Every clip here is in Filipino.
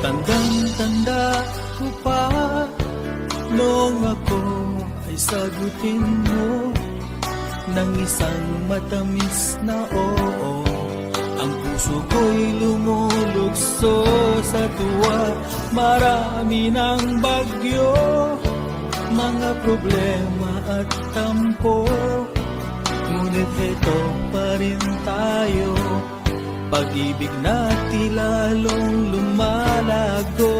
Tandang-tanda ko pa noong ako ay sagutin mo ng isang matamis na oo. Ang puso ko'y lumulugso sa tuwa. Marami ng bagyo, mga problema at tampo, ngunit ito pa rin tayo. Pag-ibig natin lalong lumalago.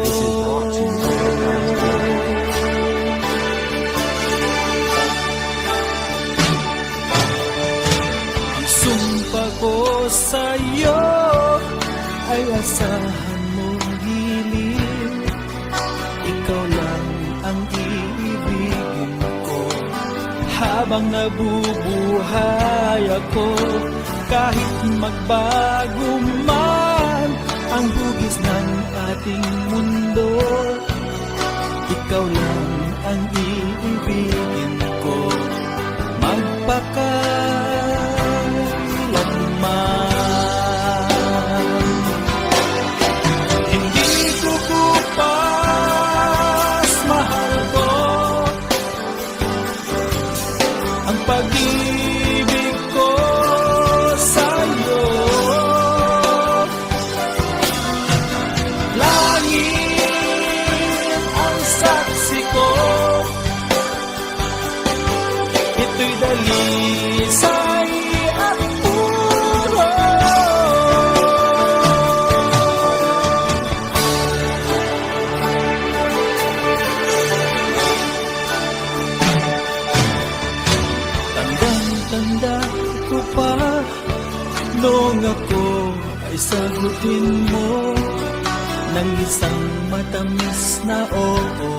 Ang sumpa ko sa'yo ay asahan mong hiling. Ikaw lang ang iibigin ko habang nabubuhay ako. Kahit magbago man ang hugis ng ating mundo, ikaw lang ang iibigin ko magpakailanman. Hindi ko kupas, mahal ko, ang pag-ibig ko sa'yo. Langit ang saksi ko, ito'y dalisay at puro. Tandang-tanda ko pa noong ako ay sagutin mo ng isang matamis na oo.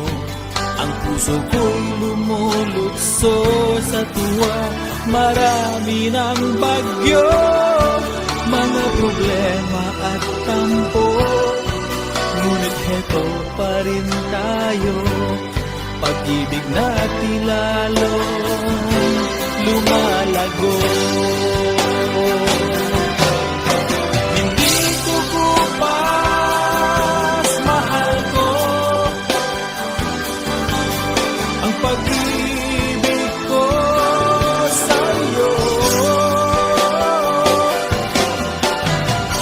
Ang puso ko'y lumulukso sa tuwa. Marami ng bagyo, mga problema at tampo, ngunit heto pa rin tayo. Pag-ibig natin lalong lumalago. Hindi ko kupas, mahal ko, ang pag-ibig ko sa'yo.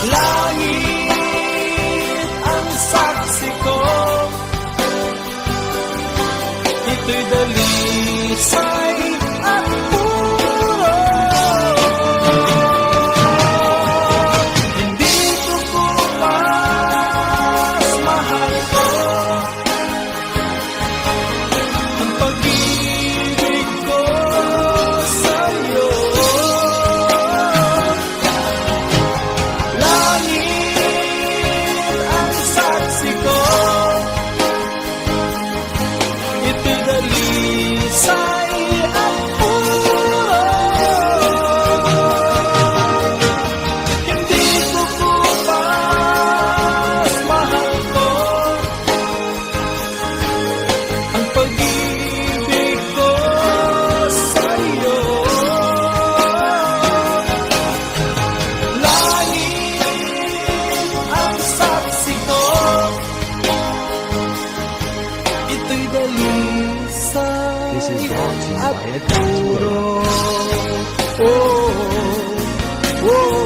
Langit ang saksi ko, ito'y dalisay at puro. Hindi ko kupas, mahal ko, ang pag-ibig ko sa'yo. Langit ang saksi ko, ito'y dalisay at puro. Hindi ko kupas, mahal ko, ang pag-ibig ko sa'yo. Langit ang saksi ko, ito'y dalisay This is brought to you at by Advance puro. World. Oh, oh,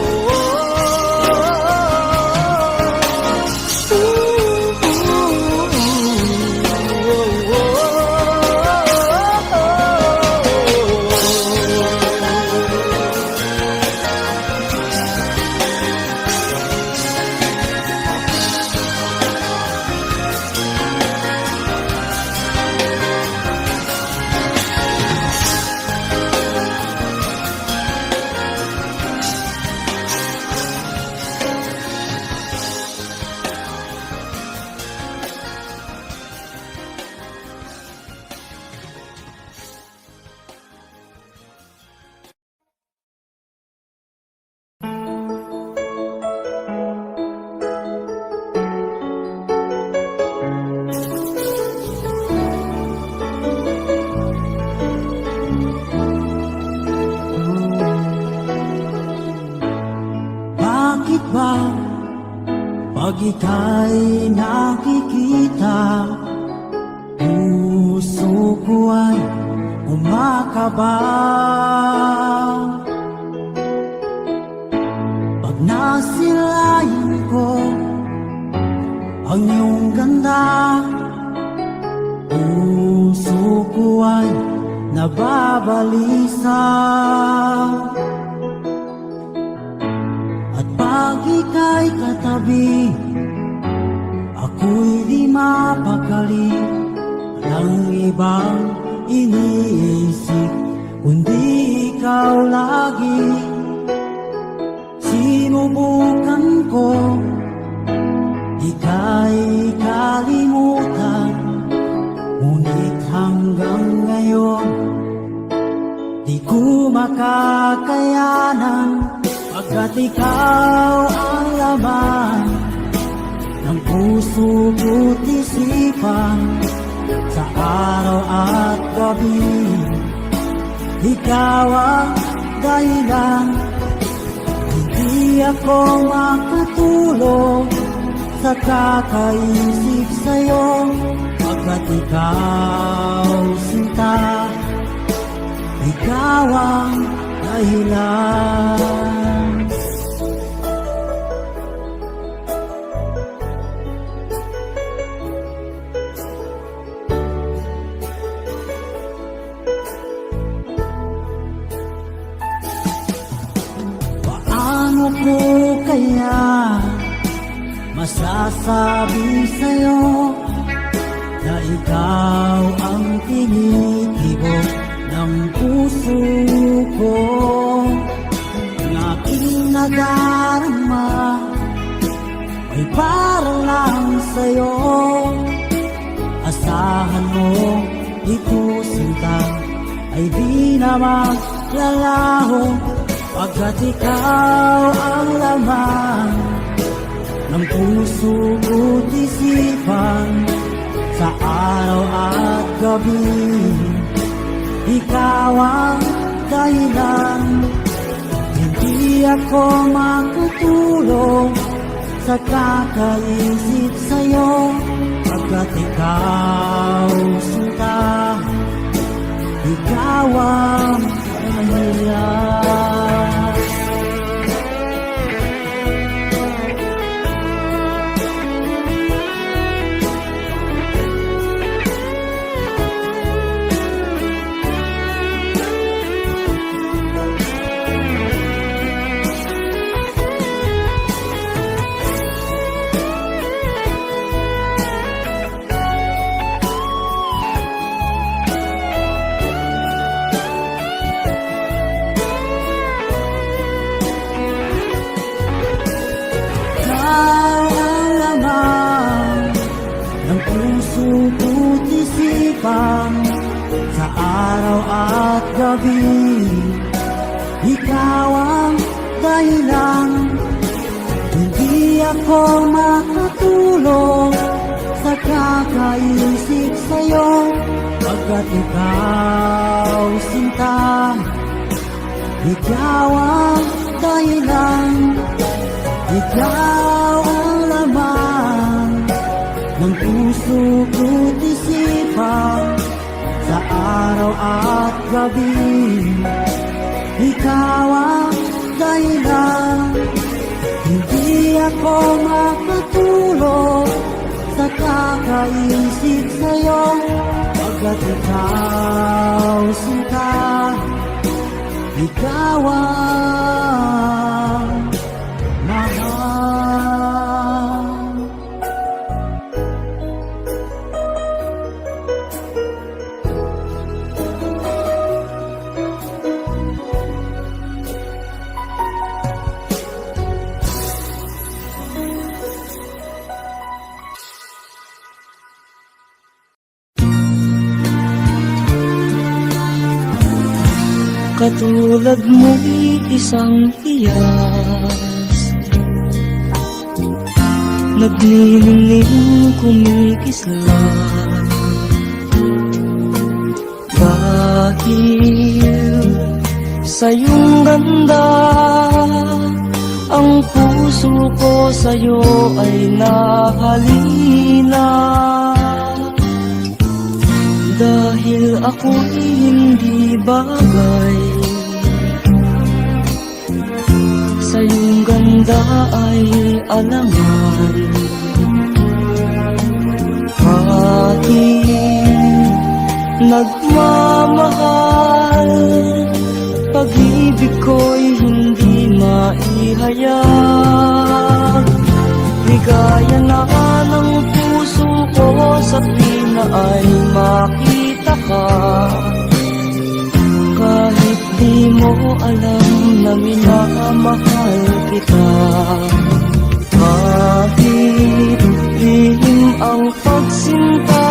Pag ika'y nakikita, puso ko ay umakaba. Pag nasilayan ko ang iyong ganda, puso ko ay nababalisa. At pag ika'y katabi, ako'y di mapakali. Walang ibang iniisip, kundi ikaw lagi. Sinubukan ko, ika'y kalimutan, ngunit hanggang ngayon di ko makakayanan. Pagkat ikaw ang laman ng puso ko't isipan, sa araw at gabi ikaw ang dahilan. Hindi ako makatulog sa kakaisip sa'yo, pagkat ikaw, sinta, ikaw ang dahilan. Paano ko kaya masasabi sa'yo na ikaw ang tinitibok ng puso ko? Ang aking nadarama ay para lang sa'yo. Asahan mo, ito sinta ay di na maglalaho, pagkat ikaw ang laman ng puso ko't isipan, sa araw at gabi ikaw ang dahilan. Hindi ako makatulog sa kakaisip sa'yo, pagkat ikaw, sinta, ikaw ang dahilan. Sa araw at gabi ikaw ang dahilan. Hindi ako makatulog sa kakaisip sa'yo, pagkat ikaw, sinta, ikaw ang dahilan. Ikaw ang laman ng puso ko't isipan, sa araw at gabi ikaw ang dahilan. Hindi ako makatulog sa kakaisip sa'yo, pagkat ikaw, sinta, ikaw ang mahal. Katulad mo'y isang hiyas, nagniningning kumikislang, dahil sa iyong ganda Ang puso ko sa'yo ay nahalina, dahil ako'y hindi bagay. Sa iyong ganda ay alangan, kahit nagmamahal, pag-ibig ko'y hindi maihayag. Ligaya na ng puso ko sa tuwing ay makita ka, kahit di mo alam na minamahal kita. Kahit lihim ang pagsinta,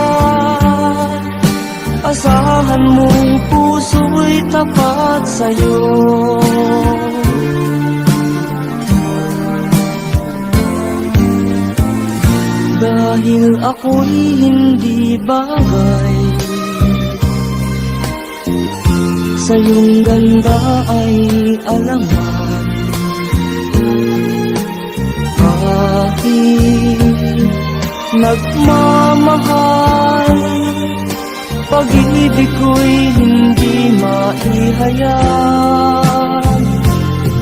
asahan mong puso'y tapat sa'yo. Dahil ako'y hindi bagay, sa iyong ganda ay alangan. Kahit nagmamahal, pag-ibig ko'y hindi maihayag.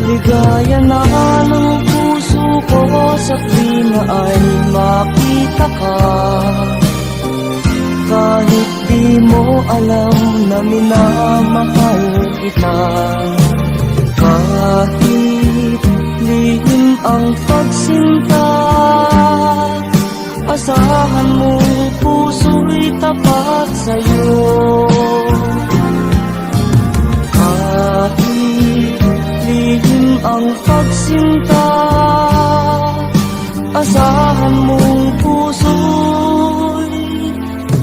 Ligaya na ng puso ko sa tuwing ay makita ka, kahit di mo alam na minamahal kita. Kahit lihim ang pagsinta, asahan mong puso'y tapat sa'yo. Kahit lihim ang pagsinta, asahan mong puso'y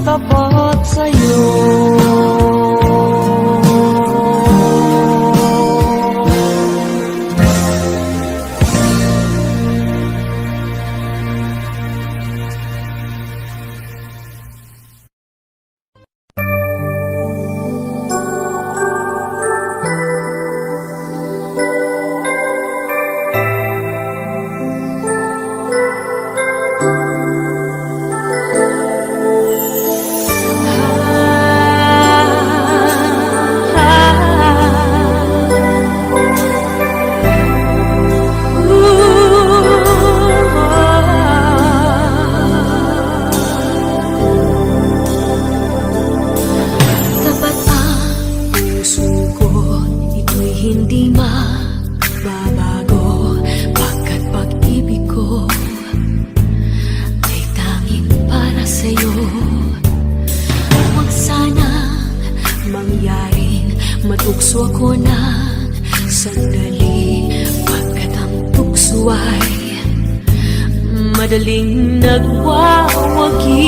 tapat sa'yo. Matukso ako ng sandali, pagkat ang tukso ay madaling nagwawagi.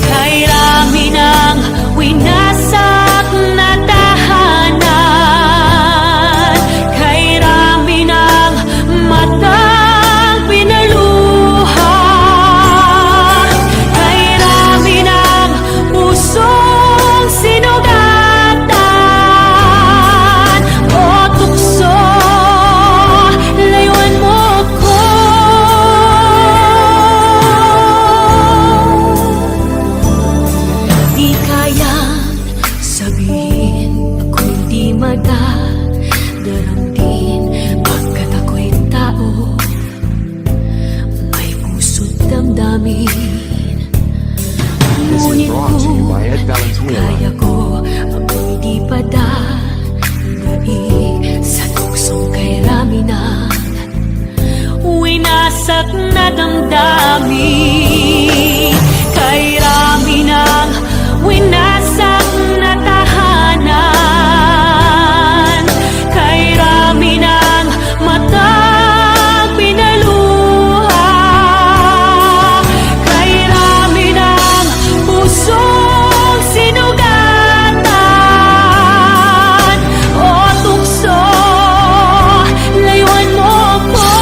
Kay rami ng winasak na tahanan, kay rami ng matang pinaluha, kay rami ng pusong sinugatan. Ngunit kung kaya ko ako'y di padadaig sa tuksong kay rami ng winasak na damdamin, kay rami ng winasak na tahanan, kay rami ng matang pinaluha, kay rami ng pusong sinugatan. O tukso, layuan mo ko,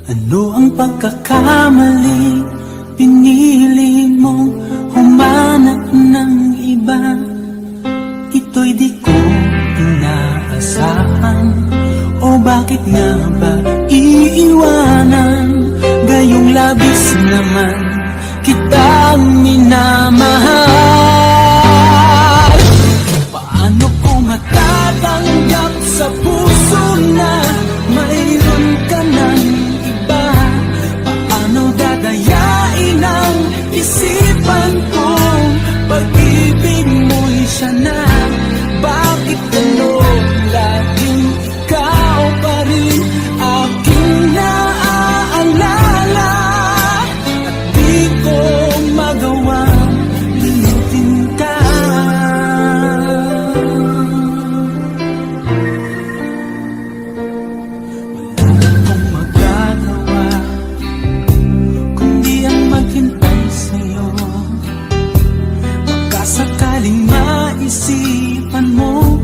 Ano ang pagkakamali? Pinili mong humanap ng iba. Ito'y di ko inaasahan. O bakit nga ba iiwanan? Gayong labis naman kitang minamahal. Paano ko matatanggap sa puso na mayroon ka ng iba? Paano dadayain ang isipan kong pag-ibig mo'y siya na? Bakit ganun laging ikaw pa rin aking naaalala? At di ko magawang limutin ka. Wala akong magagawa kundi ang maghintay sa'yo. Baka sakaling maisipan mo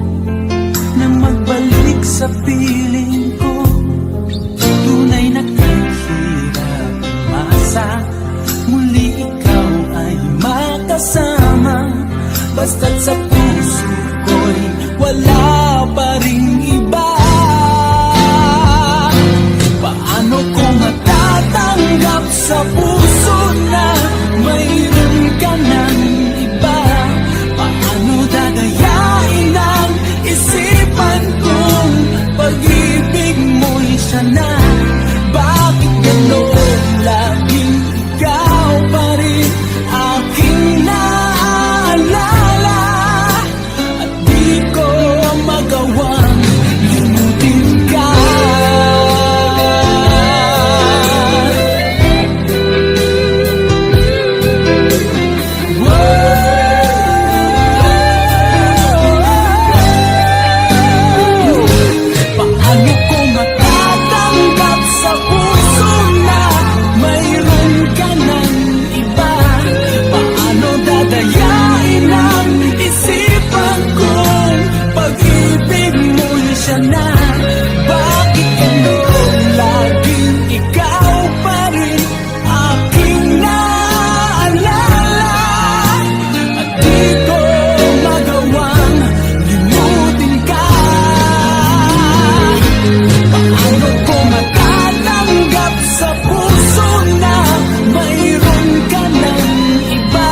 na magbalik sa piling ko. Tunay na kahirap umasa, muli ikaw ay makasama. Basta't sa puso ko'y wala pa ring iba. Paano ko matatanggap sa puso na mayroon ka ng iba? Paano dadayain ang isipan kong pag-ibig mo'y siya na? Bakit gano'n laging ikaw pa rin aking naaalala? At di ko magawang limutin ka. Paano ko matatanggap sa puso na mayroon ka ng iba? Paano dadayain ang isipan kong pag-ibig mo'y siya na? Bakit gano'n laging ikaw pa rin aking naaalala? At di ko magawang limutin ka. Paano ko matatanggap sa puso na mayroon ka ng iba?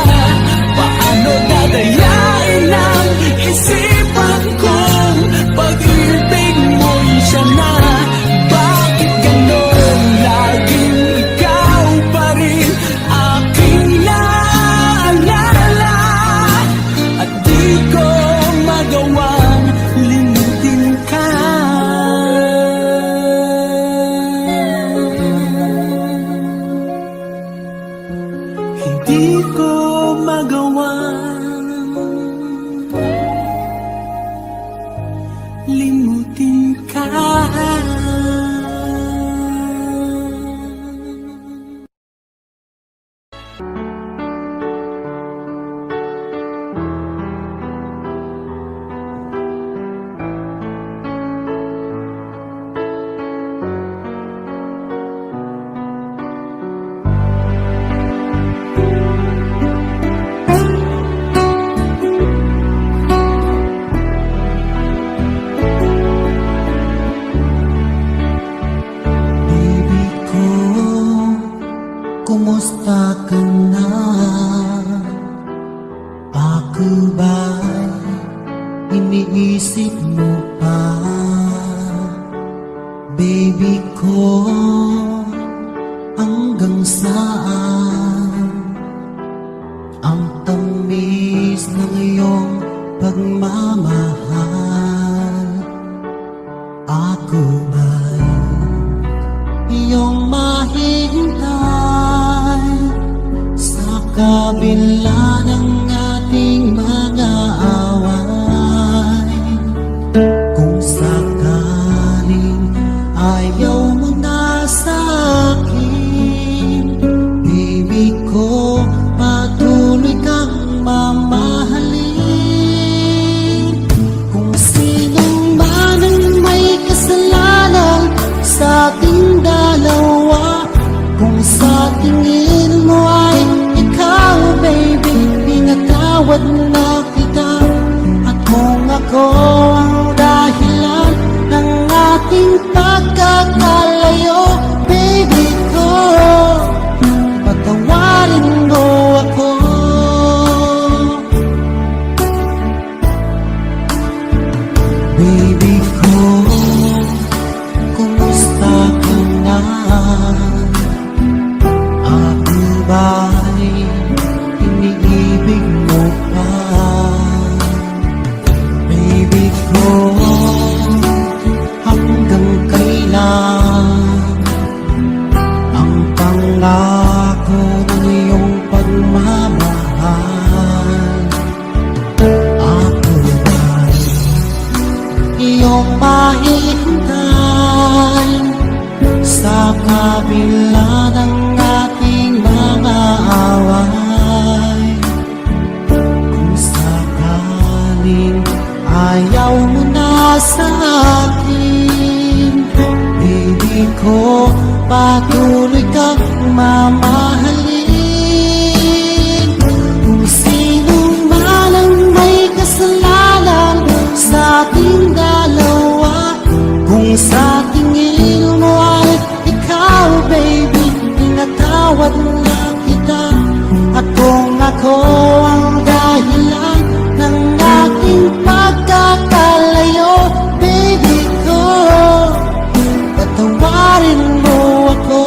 Paano dadayain ang isipan kong pag-ibig mo'y siya na? Bakit gano'n laging ikaw pa rin aking naaalala? At di ko magawang limutin ka. Hindi ko magawang limutin ka. Baby ko, kumusta ka na? Ako ba'y iniisip mo pa? Baby ko, hanggang saan ang tamis ng iyong pagmamahal? Ako ba'y iyong mahintay sa kabila ng ating mga away? Kung sakaling ayaw mo na sa akin, baby ko, patuloy kang mamahalin. Kung sino man ang may kasalanan sa ating dalawa, tingin mo ay ikaw, baby, pinatawad na kita. At kung ako ang dahilan ng ating pagkakalayo, baby ko, patawarin mo ako. Baby ko, kumusta ka na? Ako ba'y iniibig mo pa? Baby ko, hanggang kailan ang pangako ng iyong pagmamahal? Ako ba'y iyong mahihintay sa kabila ng ating mga away? Kung sakaling ayaw mo na sa akin, baby ko, patuloy kang mamahalin. Kung sino man ang may kasalanan sa ating dalawa, kung sa tingin mo ay ikaw, baby, pinatawad na kita. At kung ako ang dahilan ng ating pagkakalayo, baby ko, patawarin mo ako.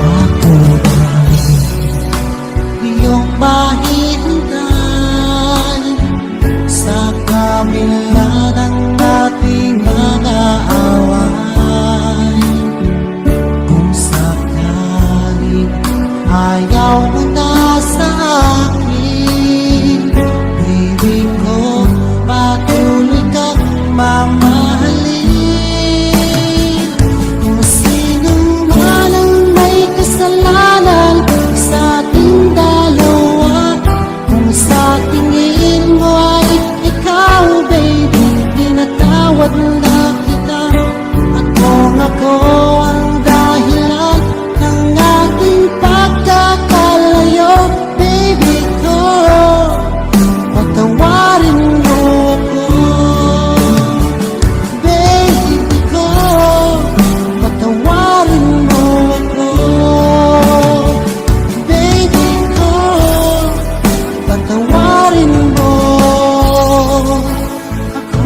Ako ba'y iyong mahihintay sa kabila ng ating mga away? Kung sakaling ayaw mo na sa akin, baby ko, patuloy kang mamahalin. Kung sino man ang may kasalanan sa ating dalawa, kung sa tingin mo ay ikaw, baby, pinatawad na kita. At kung ako ang dahilan ng ating pagkakalayo, baby ko, patawarin mo ako. Baby ko, patawarin mo ako. Baby ko, patawarin mo ako.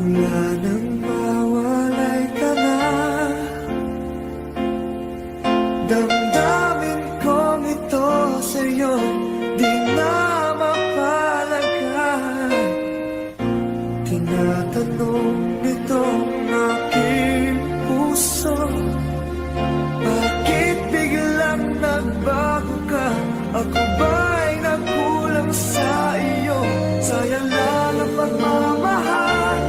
Wala nang mawalay ka na. Damdamin kong ito sa'yo, di na mapalagay. Tinatanong nitong aking puso, bakit biglang nagbago ka? Ako ba'y nagkulang sa iyo? Sayang lang ang pagmamahal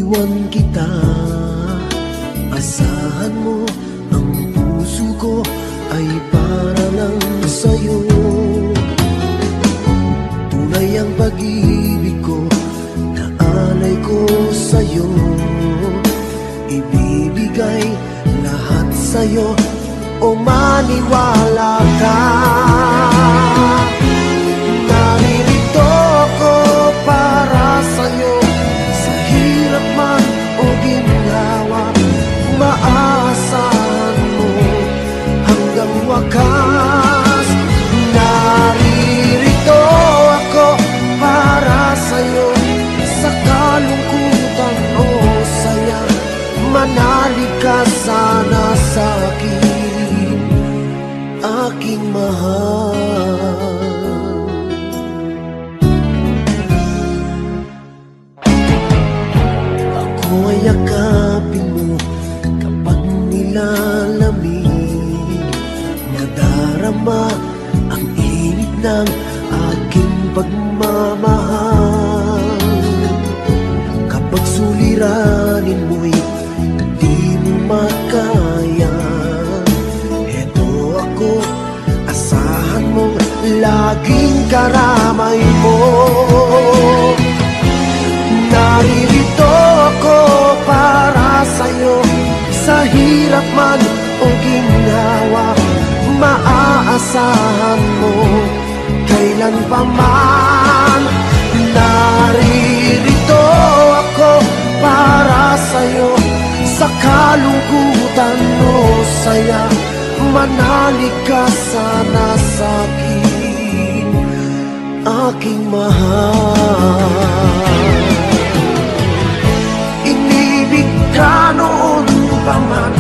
iwan kita. Asahan mo, ang puso ko ay para lang sa'yo. Tunay ang pag-ibig ko, naalay ko sa'yo. Ibibigay lahat sa'yo, o maniwala ka. Naririto ako para sa'yo, sa hirap man o ginhawa, maaasahan mo hanggang wakas. Naririto ako para sa'yo, sa kalungkutan o saya, manalig ka sana sa'kin, aking mahal. Ako ay yakapin mo kapag nilalamig, nadarama ang init ng aking pagmamahal. Kapag suliranin mo'y di mo makaya, eto ako, asahan mong laging karamay mo. Naririto ako para sa'yo, sa hirap man o ginhawa, maaasahan mo kailan pa man. Naririto ako para sa'yo, sa kalungkutan o saya, manalig ka sana sa'kin, aking mahal. Inibig ka noon pa man,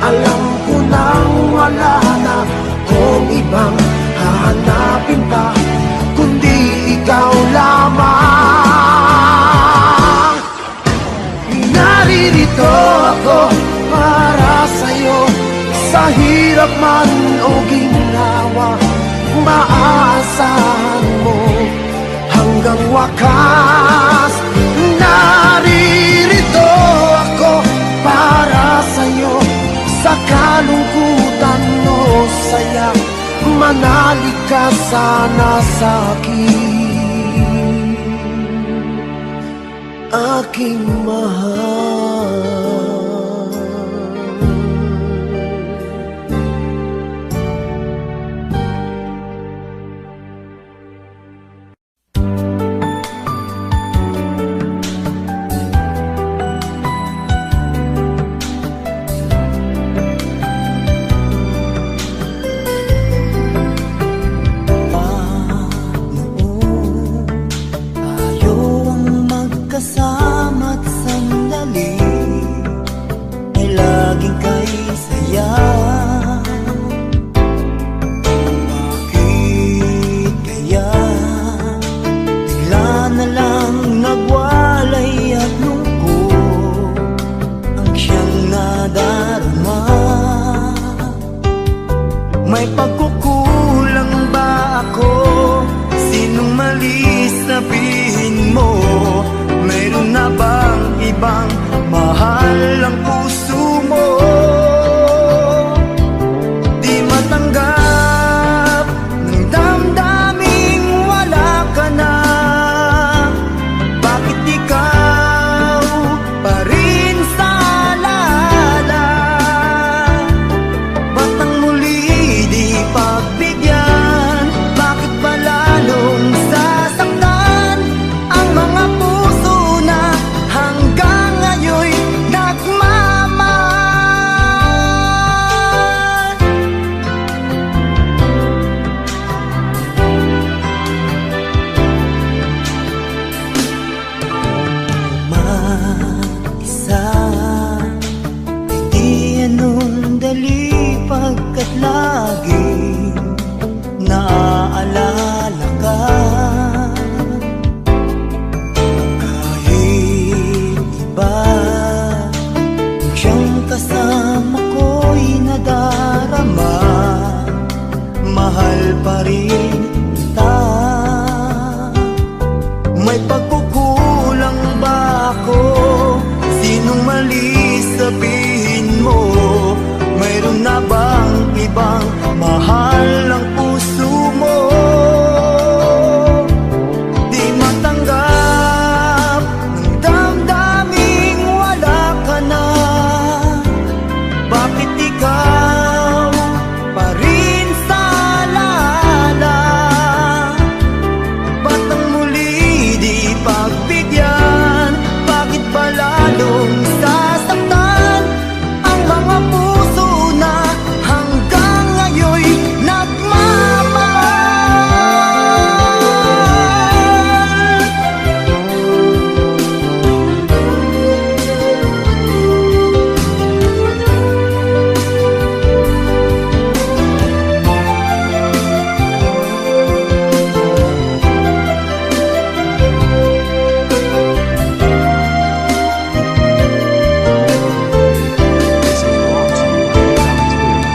alam ko nang wala na kung ibang hahanapin pa, kundi ikaw lamang. Naririto ako para sa'yo, sa hirap man o ginhawa, maaasahan mo hanggang wakas. Naririto ako para sa'yo, sa kalungkutan o saya, manalig ka sana sa'kin, aking mahal. Kasama't sandali ay laging kay saya. Bakit kaya bigla na lang nagwalay at lungkot ang siyang nadarama? May pagkukulang ba ako? Sinong mali sabihin mo? Mayroon na bang ibang mahal ang puso mo? Di matanggap ng damdaming wala ka na. Bakit ikaw pa rin sa alala? Ba't ang muli di pagbigyan? Bakit ba lalong sasaktan ang mga puso na hanggang ngayon'y nagmamahal? Mag-isa, hindi anong dali pagkat laging naaalala ka. Kahit iba ang siyang kasama ko'y nadarama, mahal pa rin kita. May pagkukulang ba ako? dali sabihin mo, mayroon na bang ibang mahal ang puso mo? Di matanggap ng damdaming wala ka na. Bakit ikaw pa rin sa alaala? Ba't ang muli di pagbigyan? Bakit ba lalong sasaktan ang mga puso na hanggang ngayon'y nagmamahal?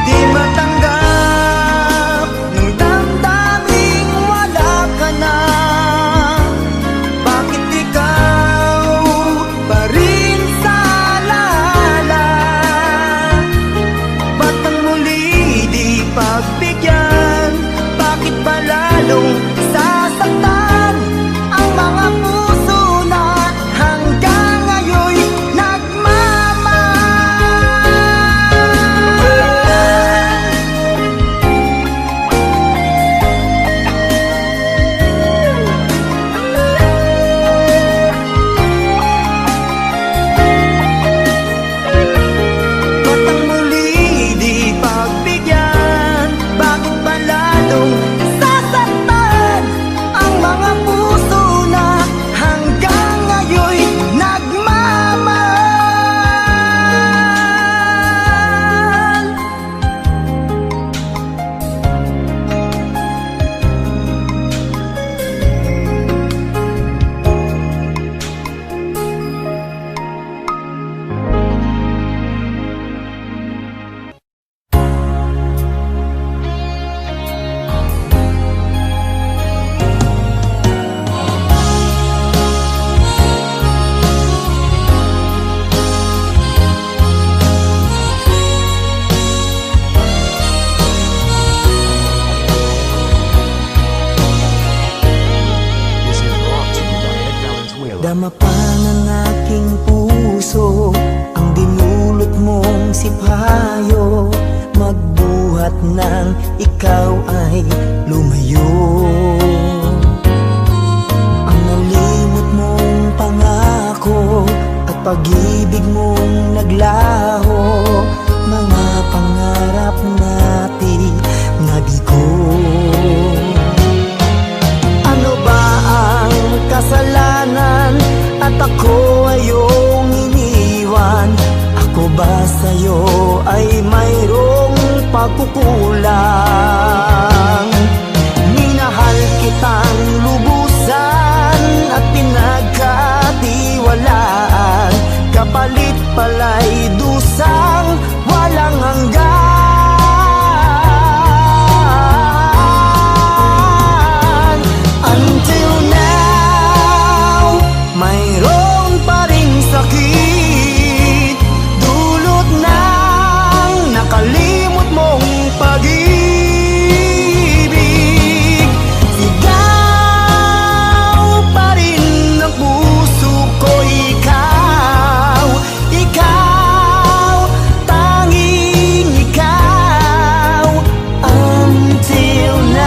Di matanggap ng damdaming wala ka na. Bakit ikaw pa rin sa alaala? Ba't ang muli di pagbigyan? Bakit ba lalong sasaktan ang mga puso na hanggang ngayon'y nagmamahal? Ba't ang muli di pagbigyan? Bakit ba lalong sasaktan ang mga puso na hanggang ngayon'y nagmamahal? This is brought to you by Ed Valenzuela. Dama pa ng aking puso ang dinulot mong sipayo. Magbuhat ng ikaw ay lumayo. Ang nalimot mong pangako at pag-ibig mong naglaho. Mga pangarap natin nabigo. Ano ba ang kasalanan at ako ay iyong iniwan? Ako ba sa'yo ay mayroong pagkukulang? Minahal kitang lubusan at pinagkatiwalaan. Kapalit pala'y dusang walang hanggan. Until now, mayroon pa ring sakit, dulot ng nakalimot mong pag-ibig. Sigaw pa rin ang puso ko, ikaw, ikaw, tanging ikaw. Until now.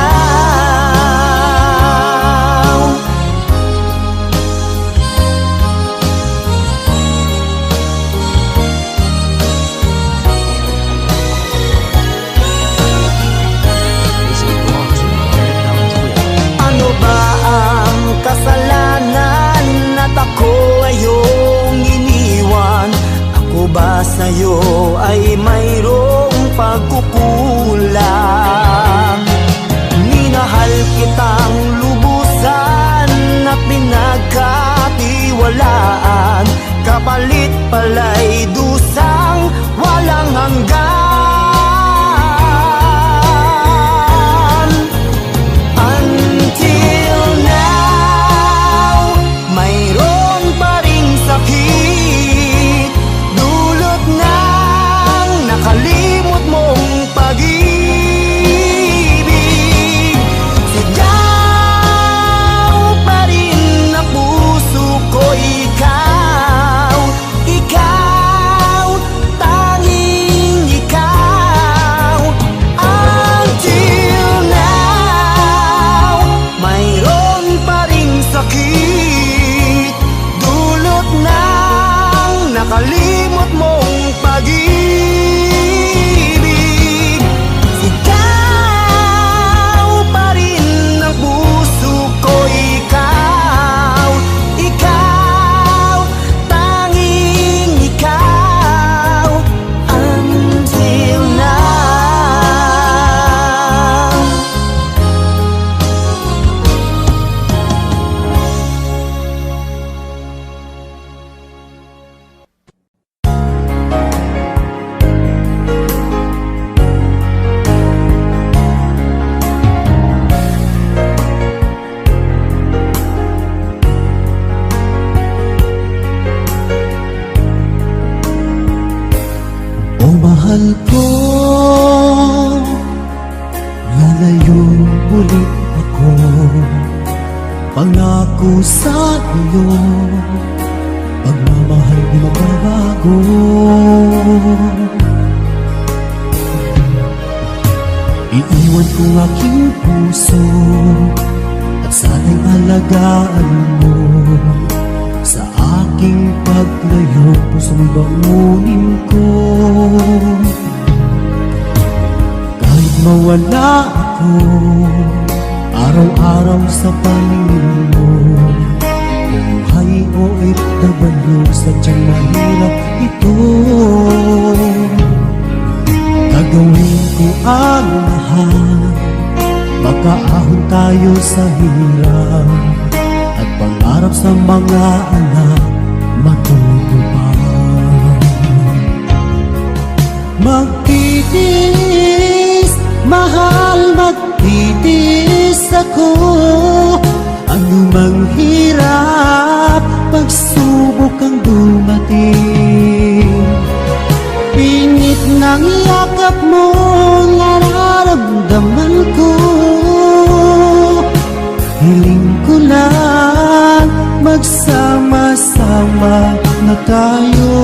This is brought to you by Ed Valenzuela. Ano ba ang kasalanan at ako ay iyong iniwan? Ako ba sa'yo ay mayroong pagkukulang? Minahal kitang lubusan at pinagkatiwalaan. Kapalit pala'y dusang walang hanggan. Until now, mayroon pa ring sakit, makalimot mong pag-ibig. Ikaw pa rin ang puso ko, ikaw, ikaw, tanging ikaw, until now. O mahal ko, lalayo ulit ako. Pangako sa iyo, pagmamahal di magbabago. Iiwan ko aking puso at sana'y alagaan mo. Sa aking paglayo, puso'y bangunin ko. Kahit mawala ako, araw-araw sa paningin mo. Buhay o itnabalo, sadyang mahirap ito. Gagawin ko ang lahat, makaahon tayo sa hirap. At pangarap sa mga anak matutupad. Magtitiis, mahal, magtitiis ako. Anumang hirap, pagsubok ang dumating. Pingit ng yakap mo, nararamdaman ko. Hiling ko lang, magsama-sama na tayo.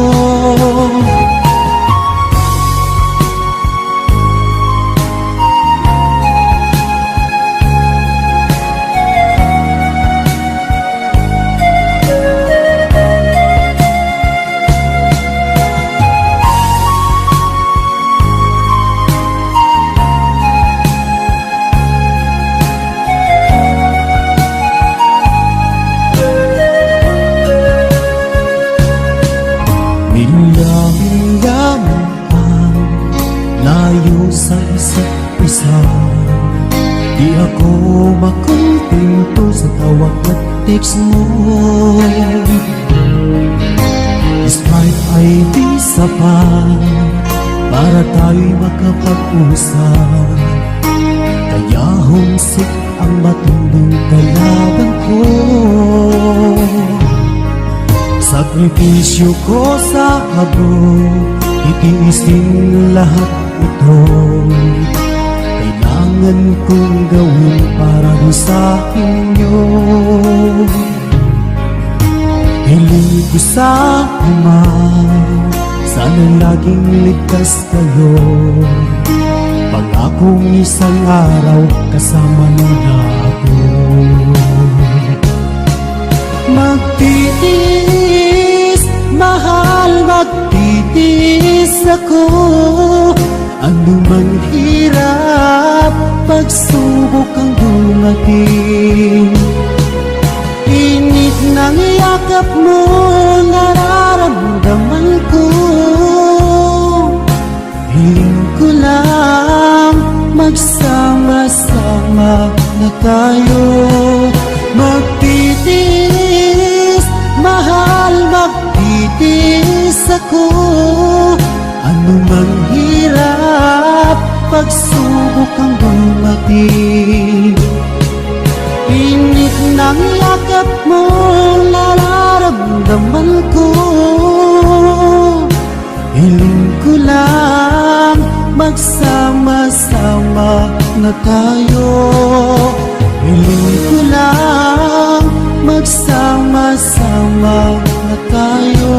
Layo sa isa't isa, di ako makontento sa tawag at text mo. Despite ay di sapat para tayo'y makapag-usap. Kaya homesick ang matinding kalaban ko. Sakripisyo ko sa abroad, itiisin lahat ito. Kailangan kong gawin para sa inyo. Hiling ko sa Ama, sana laging ligtas kayo. Pangakong isang araw kasama nila ako. Magtitiis, mahal, magtitiis ako. Anumang hirap, pagsubok ang dumating. Init ng yakap mo, nararamdaman ko. Hiling ko lang, magsama-sama na tayo. Magtitiis, mahal, magtitiis ako. Anumang hirap, pagsubok ang dumating. Init ng yakap mo, nararamdaman ko. Hiling ko lang, magsama-sama na tayo. Hiling ko lang, magsama-sama na tayo.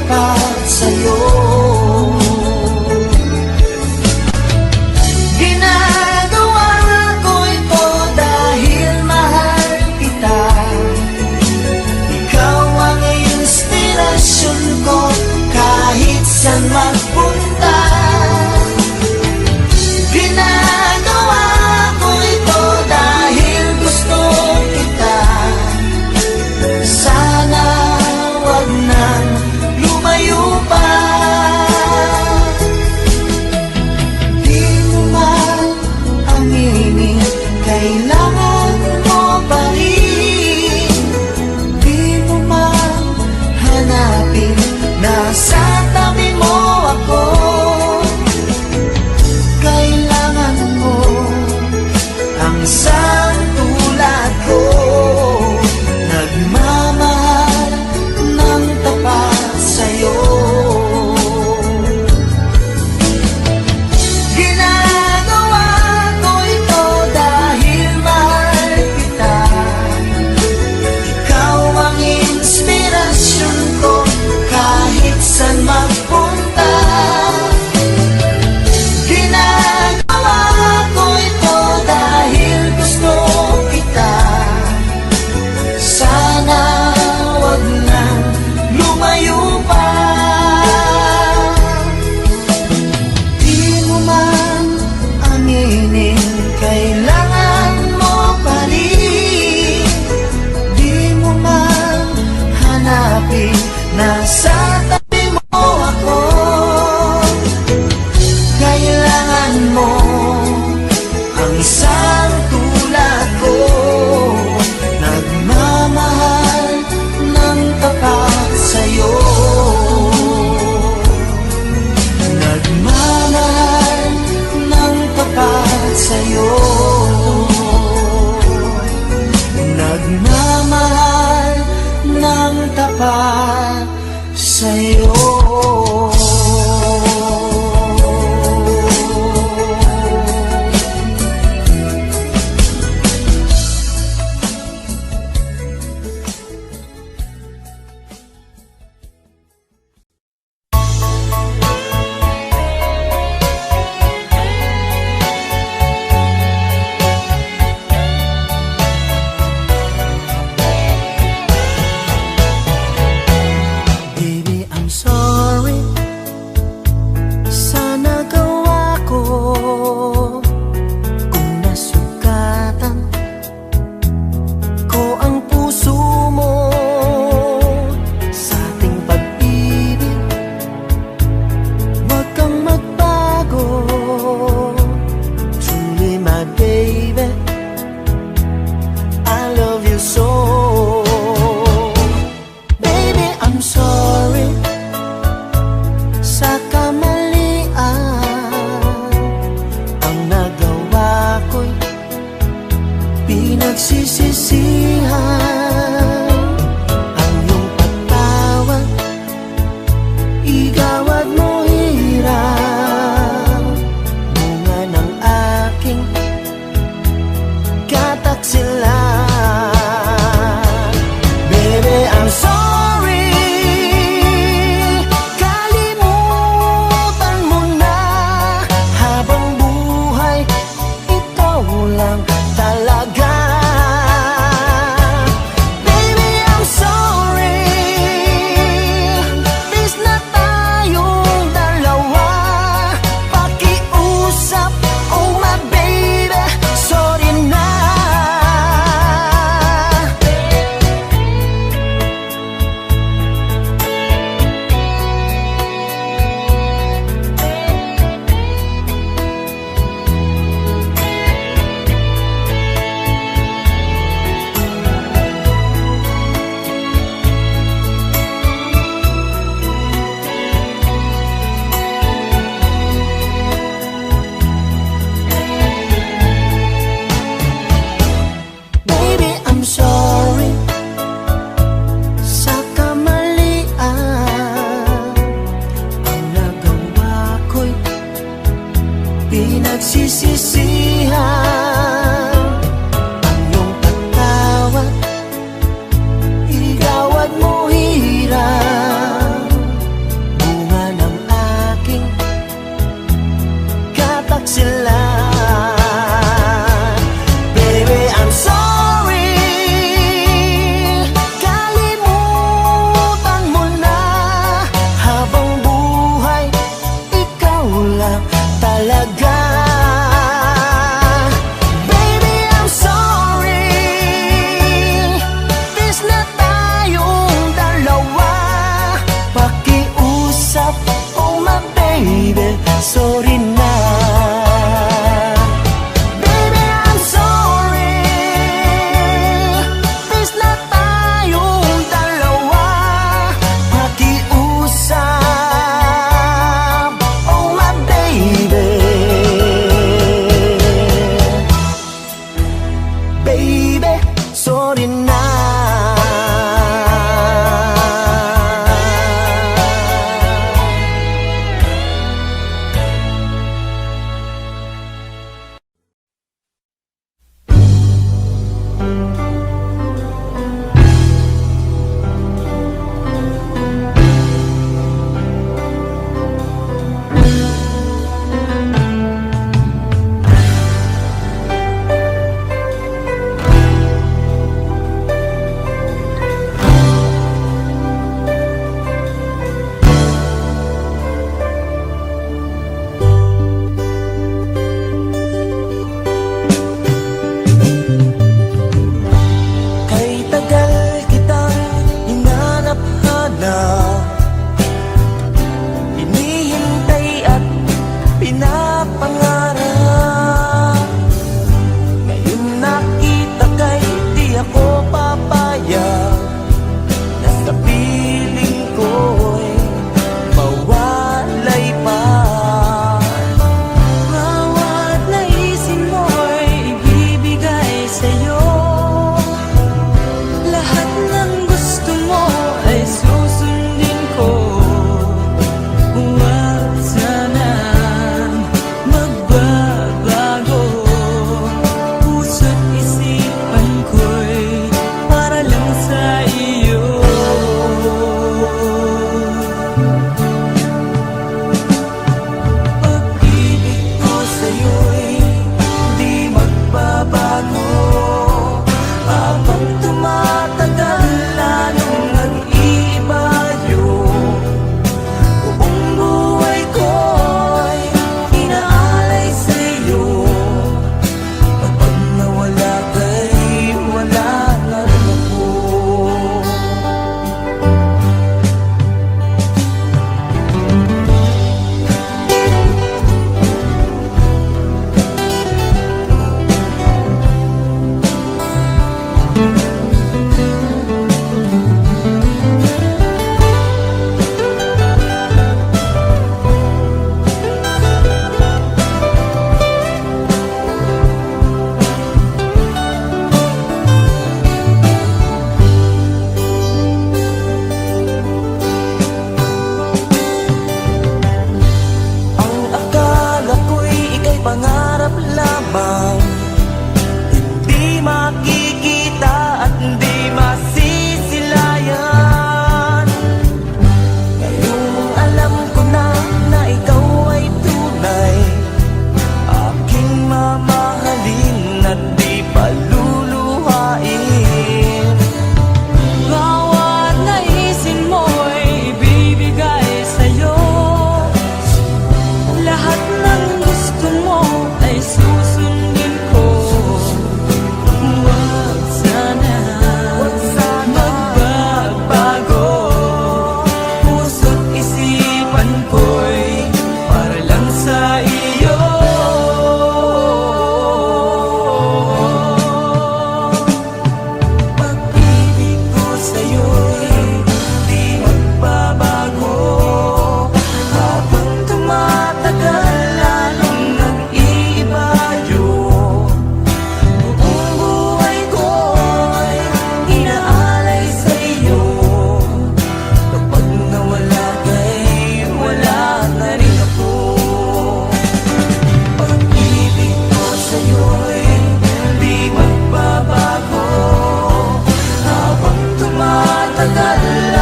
tapat sa'yo. Ginagawa ko ito dahil mahal kita. Ikaw ang inspirasyon ko kahit saan magpunta. Ginagawa ko ito dahil gusto kita. Sana wag nang lumayo pa. Di mo man aminin, kailangan mo pa rin. Di mo man hanapin, nasa tabi mo ako. Kailangan mo ang isang tulad ko, nagmamahal ng tapat sa'yo. Ginagawa ko ito dahil mahal kita. Ikaw ang inspirasyon ko kahit saan magpunta. Ginagawa ko ito dahil gusto kita. Sana wag nang lumayo pa. Di mo man aminin, kailangan mo pa rin. Di mo man hanapin, nasa tabi mo ako. Kailangan mo ang isang tulad ko, nagmamahal ng tapat sa'yo. Nagmamahal ng tapat sa'yo. Nagmamahal ng tapat sa'yo. Baby, I'm sorry sa nagawa ko. Kung nasugatan ko ang puso mo sa ating pag-ibig, huwag kang magbago. Truly my baby, I love you so. Baby, I'm sorry sa kamalian. Ang nagawa ko'y pinagsisisihan. Ang iyong pagtawag, igawad mo hirap. Bunga ng aking kataksilan. Baby, I'm sorry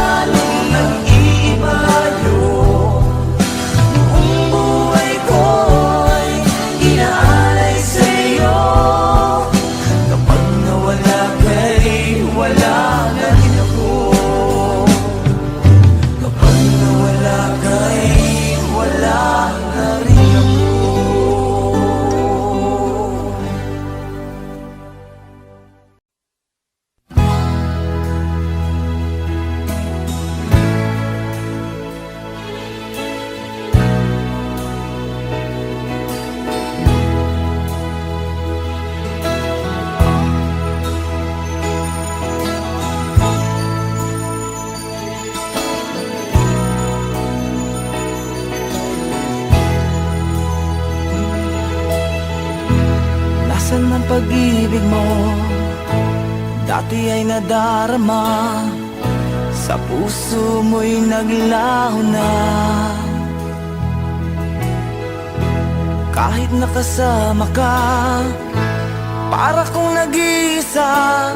lalong nag-iiba yung buong buhay ko'y inaalay sa'yo. Kapag nawala ka'y wala na rin ako. Kapag nawala ka'y wala na rin ako. Nasaan ang pag-ibig mo? Dati ay nadarama, sa puso mo'y naglaho na. Kahit nakasama ka, para kong nag-iisa.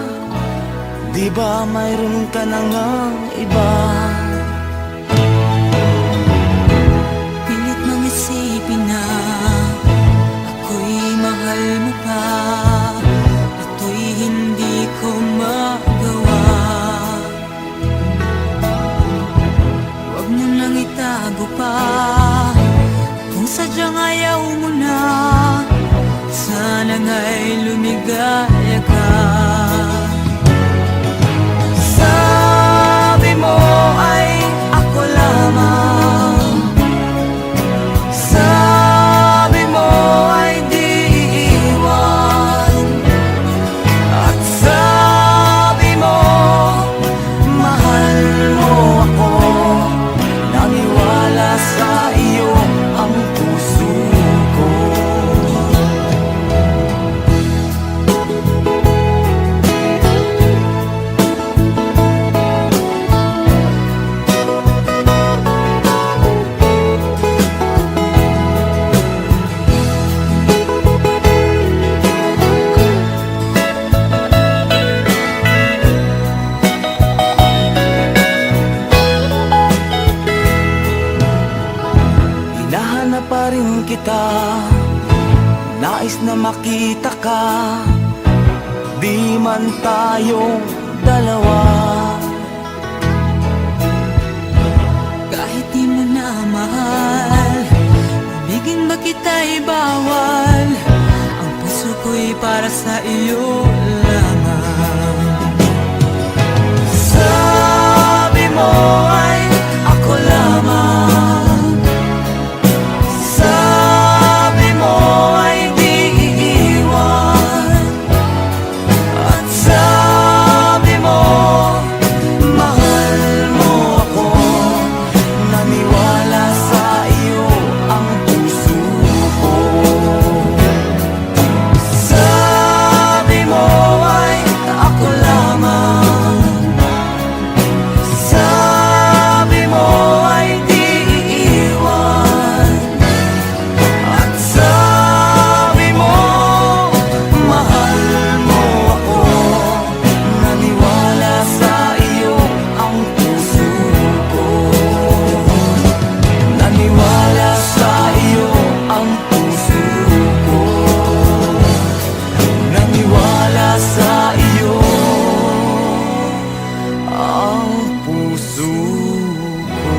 Di ba mayroon ka na ngang iba? Pilit mong isipin na ako'y mahal mo pa. Ito'y hindi ko magawa. Huwag mo nang itago pa. Kung sadyang ayaw mo na, sana nga'y lumigaya ka. Sabi mo ay ako lamang. Sabi mo ay di iiwan. At sabi mo mahal mo ako. Naniwala sa iyo ang puso ko. Hinahanap pa rin kita, nais na makita ka. Di man tayong dalawa. Kahit di mo na mahal, ibigin ba kita'y bawal? Ang puso ko'y para sa iyo lamang. Sabi mo ay ako lamang. Sabi mo ay di iiwan. At sabi mo mahal mo ako. Naniwala sa iyo ang puso ko. Sabi mo ay ako lamang. Sabi mo ay di iiwan. At sabi mo mahal mo ako. Naniwala sa iyo ang puso ko. Naniwala sa iyo ang puso ko. Naniwala sa iyo ang puso ko.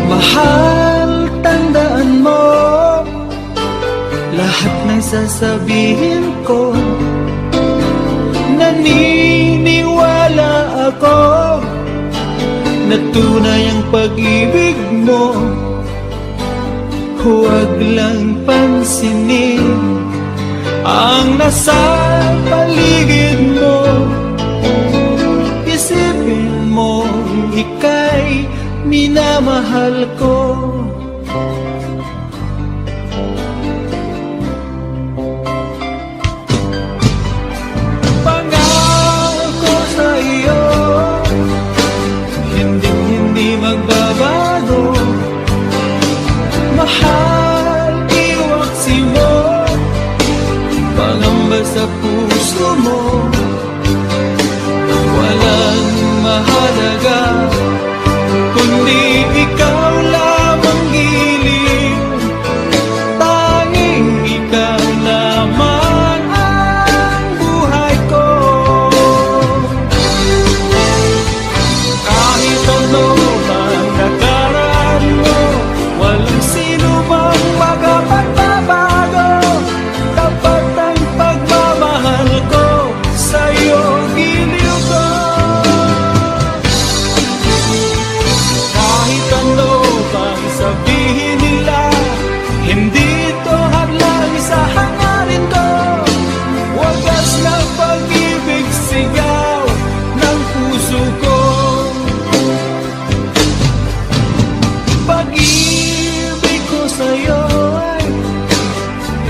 Mahal, tandaan mo lahat ng sasabihin ko. Naniniwala ako na tunay ang pag-ibig mo. Huwag lang pansinin ang nasa paligid mo. Isipin mo, ika'y minamahal ko.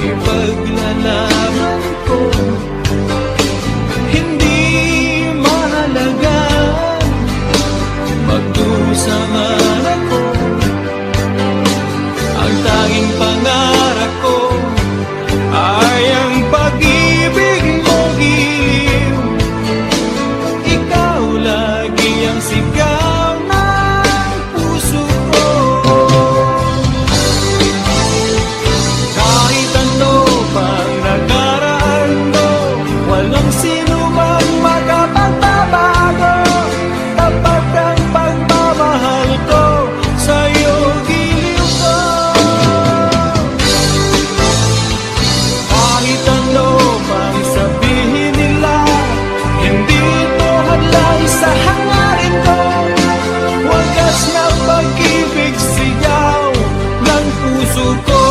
ipaglalaban ko. Hindi mahalaga magdusa man ako. Ang tanging pangarap ko ay ang pag-ibig mo giliw. Ikaw lagi ang sigaw ng puso ko. Kahit ano pang nakaraan mo, walang sino mang makapagbabago. Tapat ang pagmamahal ko, sa'yo giliw ko. Kahit ano pang sabihin nila, hindi ito hadlang sa hangarin ko. Wagas na pag-ibig sigaw ng puso ko.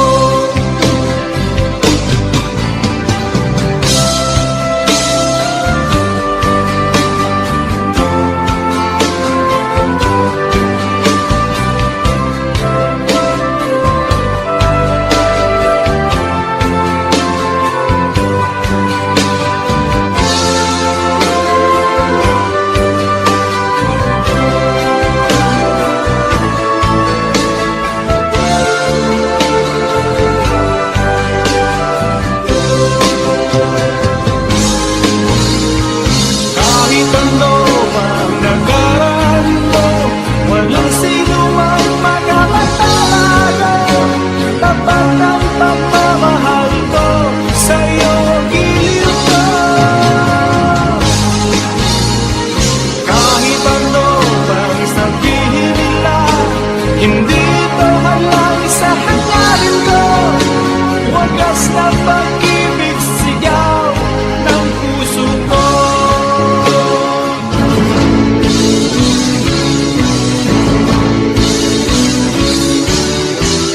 Kahit ano ang nakaraan mo, walang sino mang makapagbabago. Tapat ang pagmamahal ko, sa'yo giliw ko. Kahit ano pang sabihin nila, hindi ito halang sa hangarin ko. Wagas na pag-ibig sigaw ng puso ko.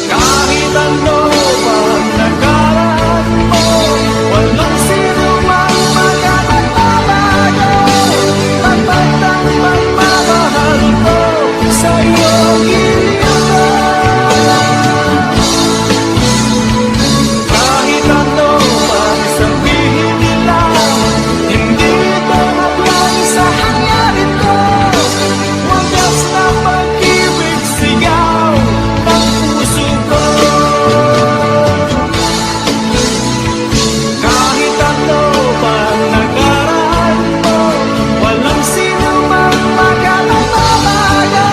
Kahit ano pang nakaraan mo, walang sino mang makapagbabago. Tapat ang pagmamahal ko, sa'yo giliw ko. Kahit ano pang sabihin nila, hindi ito hadlang sa hangarin ko. Wagas na pag-ibig sigaw ng puso ko. Kahit ano pang nakaraan mo, walang sino mang makapagbabago.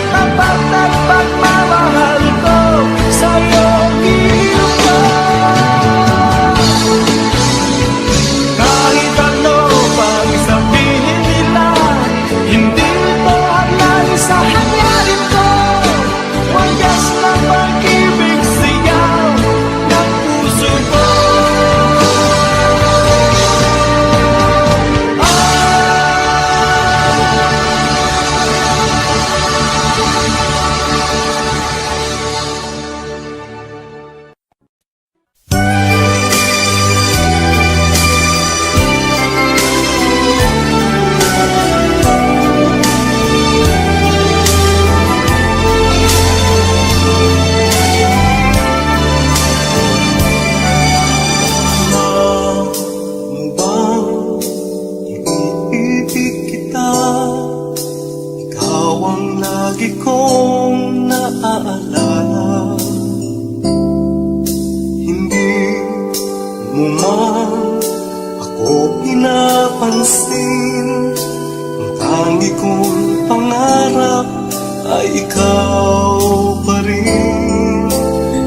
Tapat ang pagmamahal ko, sa'yo giliw ko. Kahit ano pang sabihin nila, hindi ito hadlang sa hangarin ko. Wagas na pag-ibig sigaw ng puso ko. Bang ibig kita, ikaw ang lagi kong naaalala. Hindi mo man ako pinapansin. Ang tangi kong pangarap ay ikaw pa rin.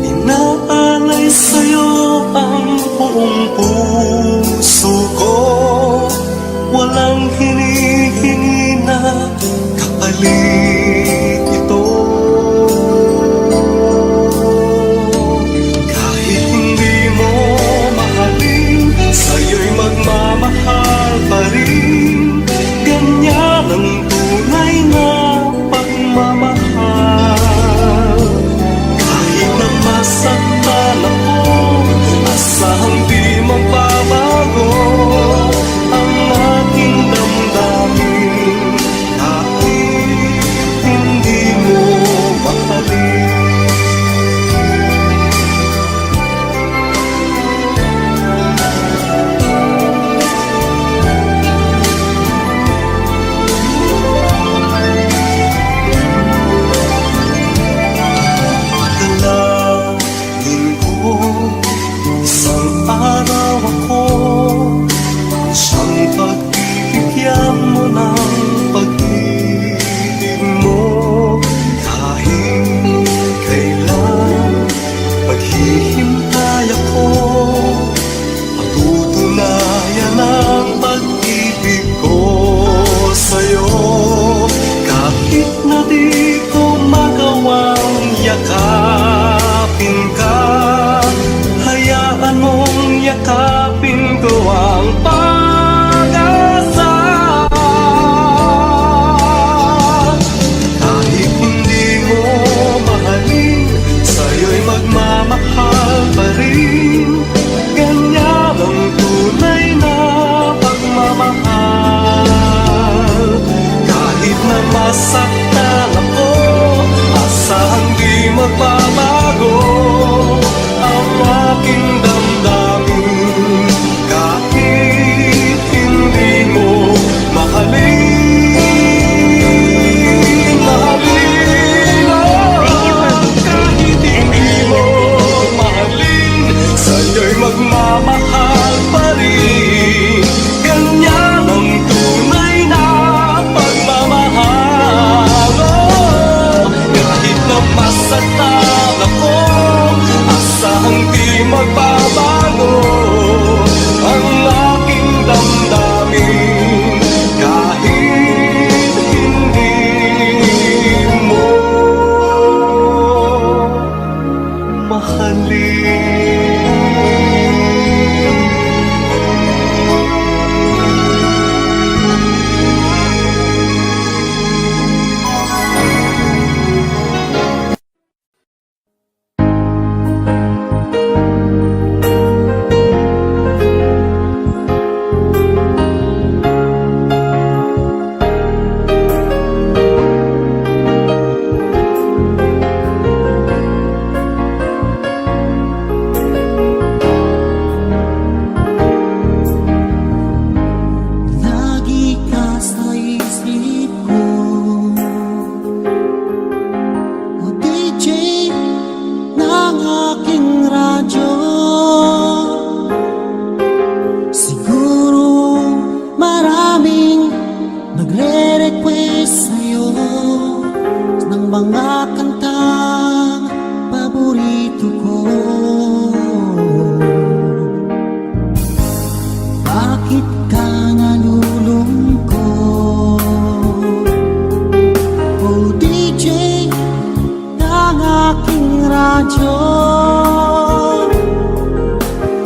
Inaalay sa'yo ang buong puso ko. Walang hinihingi na kapalit ito. Kahit hindi mo mahalin, sa'yo'y magmamahal pa rin. Ganyan ang tunay na pagmamahal. yakapin ko ang pag-asa. Kahit hindi mo mahalin, sa'yo'y magmamahal pa rin. Ganyan ang tunay na pagmamahal. Kahit na masaktan ako, asahang di magbabago ang aking damdamin. Kahit hindi mo mahalin, mahalin, oh. Kahit hindi mo mahalin, sa'yo'y magmamahal pa rin. Ganyan ang tunay na pagmamahal, oh. Kahit na masaktan ako, asahang di magbabago ang aking damdamin. Kahit hindi mo Lagi ka sa isip ko, o DJ ng aking radyo. Siguro maraming nagre-request sa'yo ng mga kantang paborito ko. Bakit ka nalulungkot, o DJ ng aking radyo?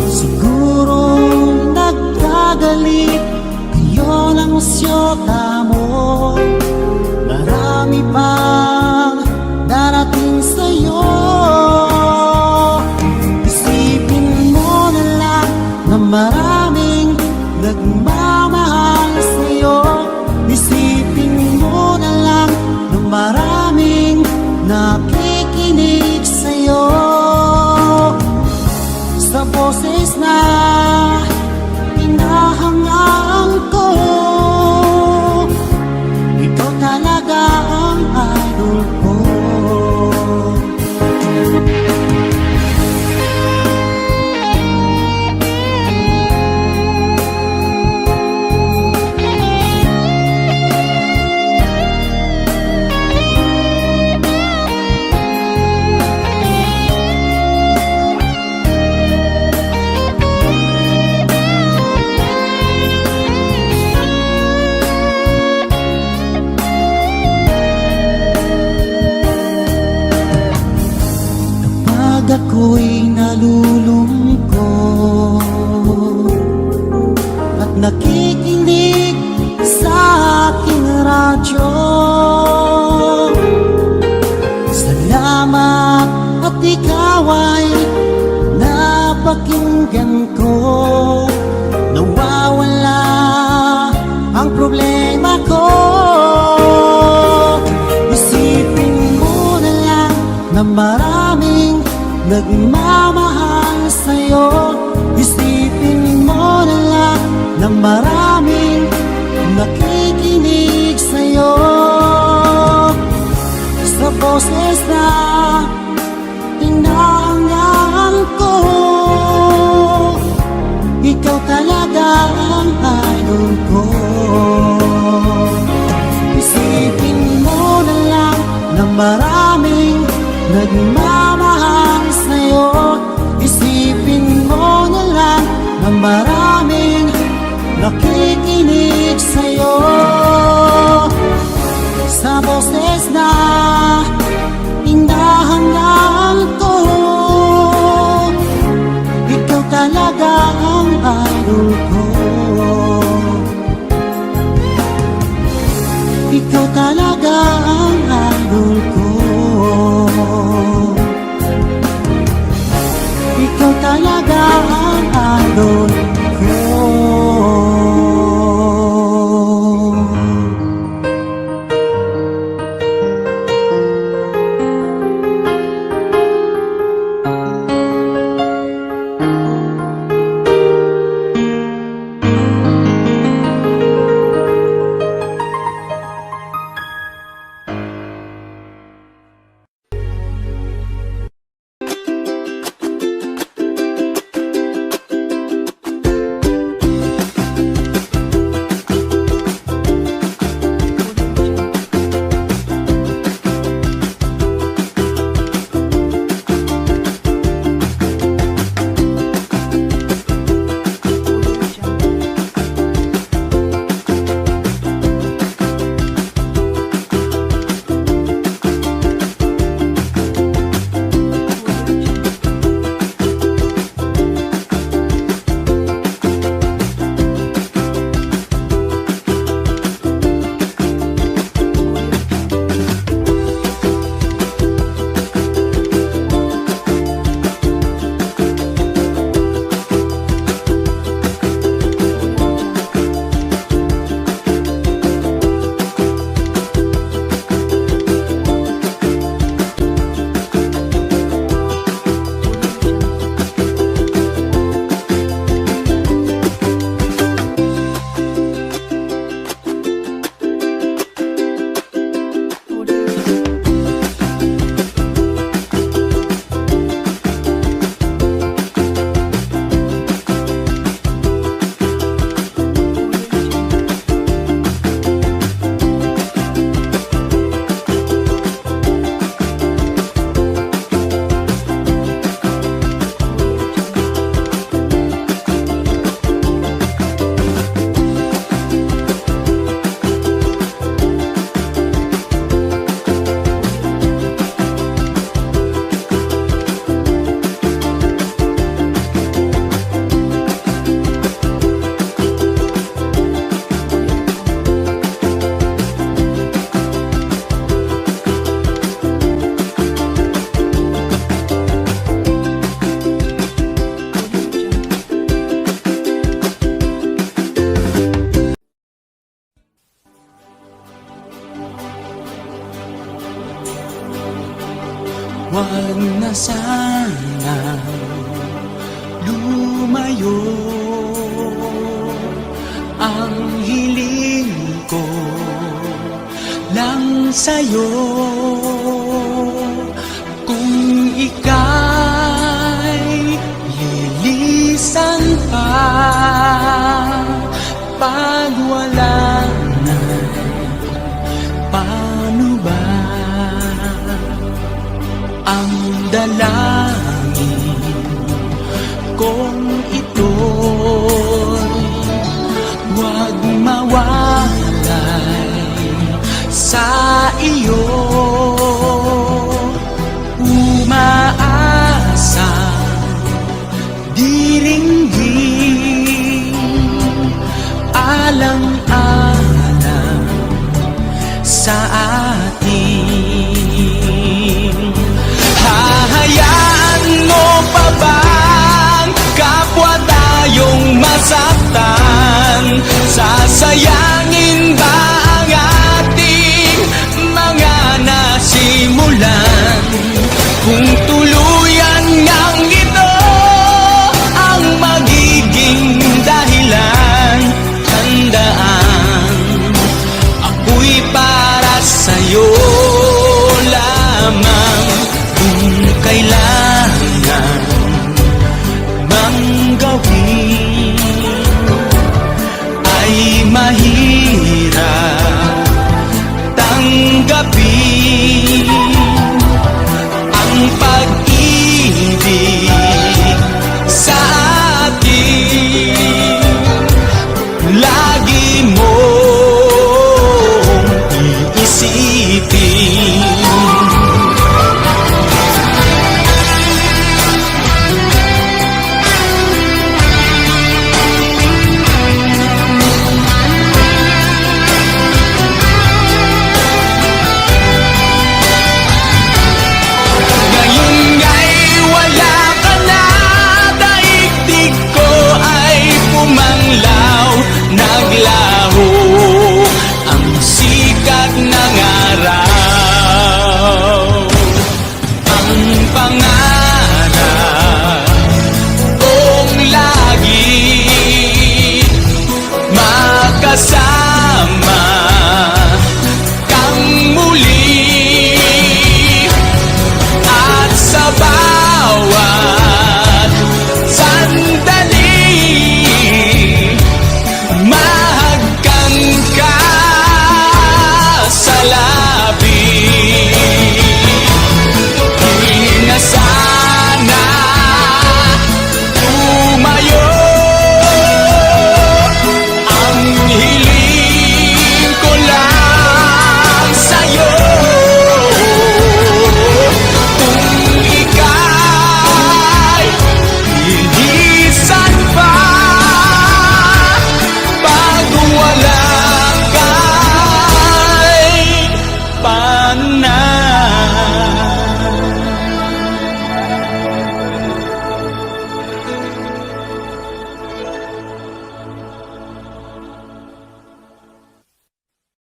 Siguro nagkagalit kayo ng syota mo. Marami pang darating sa'yo. Isipin mo na lang na maraming nagmamahal sa'yo. Isipin mo na lang na maraming nakikinig sa'yo. Sa boses na hinahangaan ko, ikaw talaga ang idol ko. Kapag ako'y nalulungkot at nakikinig sa aking radyo, salamat at ikaw ay napakinggan ko. Nawawala ang problema ko. Isipin mo na lang na maraming nagmamahal sa'yo. Isipin mo na lang na maraming nakikinig sa'yo. Sa boses na hinahangaan ko, ikaw talaga ang idol ko. Isipin mo na lang na maraming nagmamahal sa'yo. Isipin mo na lang na maraming nakikinig sa'yo. Sa boses na hinahangaan ko, ikaw talaga ang idol ko. Ikaw talaga ang idol ko. Ikaw talaga ang idol ko. Huwag na sana lumayo. Ang hiling ko lang sa'yo, kung ika'y lilisan pa, pag wala na, paano ba? Ang dalangin kong ito'y huwag mawalay sa iyo. Umaasa, diringgin, alang-alang sa atin. Hahayaan mo pa bang kapwa tayong masaktan? Sasayangin ba